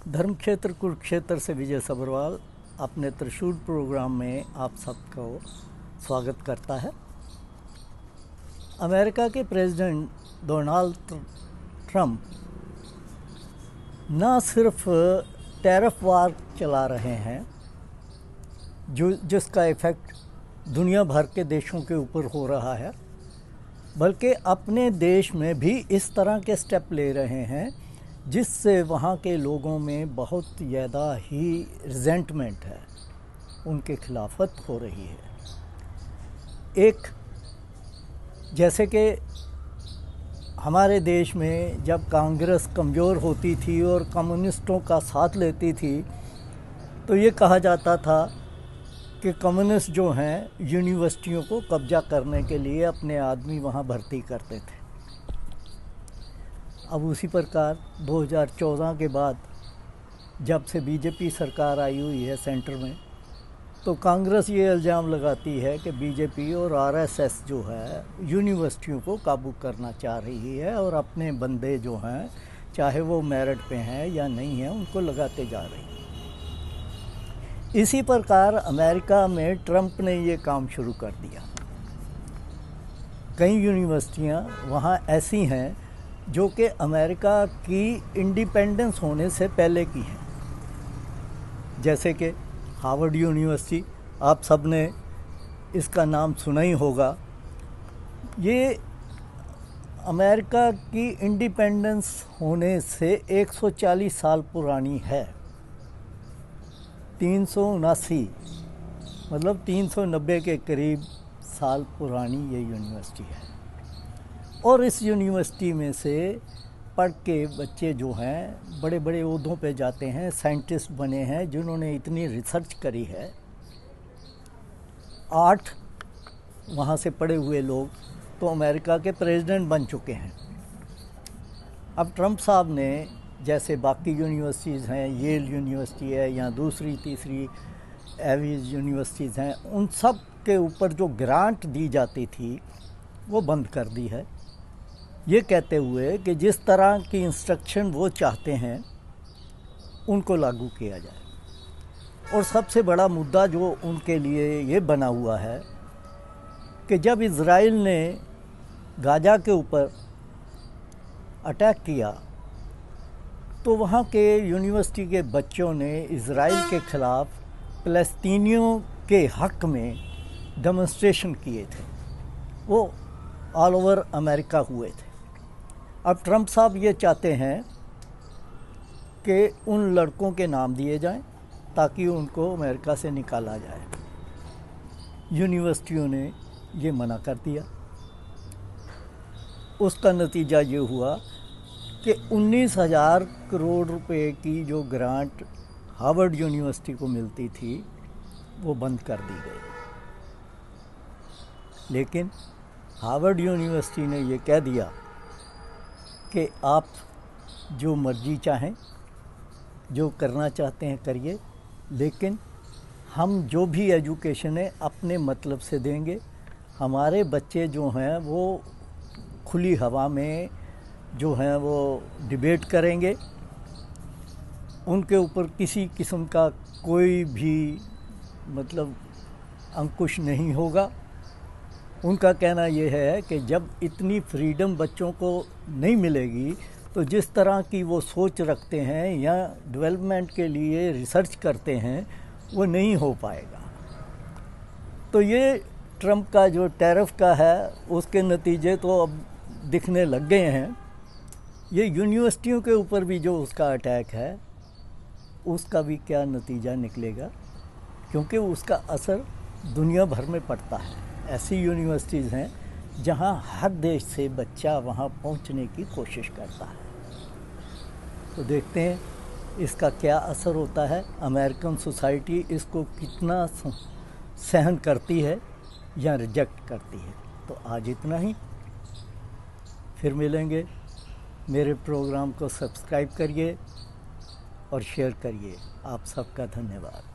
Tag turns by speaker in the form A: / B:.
A: धर्म क्षेत्र कुरुक्षेत्र से विजय सब्रवाल अपने त्रिशूल प्रोग्राम में आप सबको स्वागत करता है। अमेरिका के प्रेसिडेंट डोनाल्ड ट्रंप न सिर्फ टैरिफ वार चला रहे हैं जिसका इफ़ेक्ट दुनिया भर के देशों के ऊपर हो रहा है, बल्कि अपने देश में भी इस तरह के स्टेप ले रहे हैं जिससे वहाँ के लोगों में बहुत ज़्यादा ही रिजेंटमेंट है, उनके खिलाफत हो रही है। एक जैसे कि हमारे देश में जब कांग्रेस कमज़ोर होती थी और कम्युनिस्टों का साथ लेती थी तो ये कहा जाता था कि कम्युनिस्ट जो हैं यूनिवर्सिटियों को कब्जा करने के लिए अपने आदमी वहाँ भर्ती करते थे। अब उसी प्रकार 2014 के बाद जब से बीजेपी सरकार आई हुई है सेंटर में, तो कांग्रेस ये इल्ज़ाम लगाती है कि बीजेपी और आरएसएस जो है यूनिवर्सिटियों को काबू करना चाह रही है और अपने बंदे जो हैं, चाहे वो मेरिट पे हैं या नहीं हैं, उनको लगाते जा रही है। इसी प्रकार अमेरिका में ट्रंप ने ये काम शुरू कर दिया। कई यूनिवर्सिटियाँ वहाँ ऐसी हैं जो कि अमेरिका की इंडिपेंडेंस होने से पहले की हैं, जैसे कि हार्वर्ड यूनिवर्सिटी, आप सब ने इसका नाम सुना ही होगा। ये अमेरिका की इंडिपेंडेंस होने से 140 साल पुरानी है। 379 मतलब 390 के करीब साल पुरानी ये यूनिवर्सिटी है। और इस यूनिवर्सिटी में से पढ़ के बच्चे जो हैं बड़े बड़े ओहदों पे जाते हैं, साइंटिस्ट बने हैं जिन्होंने इतनी रिसर्च करी है। 8 वहाँ से पढ़े हुए लोग तो अमेरिका के प्रेसिडेंट बन चुके हैं। अब ट्रंप साहब ने, जैसे बाकी यूनिवर्सिटीज़ हैं, येल यूनिवर्सिटी है या दूसरी तीसरी एवीज यूनिवर्सिटीज़ हैं, उन सब के ऊपर जो ग्रांट दी जाती थी वो बंद कर दी है, ये कहते हुए कि जिस तरह की इंस्ट्रक्शन वो चाहते हैं उनको लागू किया जाए। और सबसे बड़ा मुद्दा जो उनके लिए ये बना हुआ है कि जब इज़राइल ने गाज़ा के ऊपर अटैक किया तो वहाँ के यूनिवर्सिटी के बच्चों ने इज़राइल के ख़िलाफ़ फ़लस्तीनियों के हक़ में डेमोन्स्ट्रेशन किए थे। वो ऑल ओवर अमेरिका हुए थे। अब ट्रंप साहब ये चाहते हैं कि उन लड़कों के नाम दिए जाएं ताकि उनको अमेरिका से निकाला जाए। यूनिवर्सिटियों ने ये मना कर दिया। उसका नतीजा ये हुआ कि 19,000 करोड़ रुपए की जो ग्रांट हार्वर्ड यूनिवर्सिटी को मिलती थी वो बंद कर दी गई। लेकिन हार्वर्ड यूनिवर्सिटी ने ये कह दिया कि आप जो मर्जी चाहें, जो करना चाहते हैं करिए, लेकिन हम जो भी एजुकेशन है अपने मतलब से देंगे। हमारे बच्चे जो हैं वो खुली हवा में जो हैं वो डिबेट करेंगे, उनके ऊपर किसी किस्म का कोई भी मतलब अंकुश नहीं होगा। उनका कहना ये है कि जब इतनी फ्रीडम बच्चों को नहीं मिलेगी तो जिस तरह की वो सोच रखते हैं या डेवलपमेंट के लिए रिसर्च करते हैं वो नहीं हो पाएगा। तो ये ट्रंप का जो टैरिफ का है उसके नतीजे तो अब दिखने लग गए हैं। ये यूनिवर्सिटियों के ऊपर भी जो उसका अटैक है उसका भी क्या नतीजा निकलेगा, क्योंकि उसका असर दुनिया भर में पड़ता है। ऐसी यूनिवर्सिटीज़ हैं जहां हर देश से बच्चा वहां पहुंचने की कोशिश करता है। तो देखते हैं इसका क्या असर होता है, अमेरिकन सोसाइटी इसको कितना सहन करती है या रिजेक्ट करती है। तो आज इतना ही, फिर मिलेंगे। मेरे प्रोग्राम को सब्सक्राइब करिए और शेयर करिए। आप सबका धन्यवाद।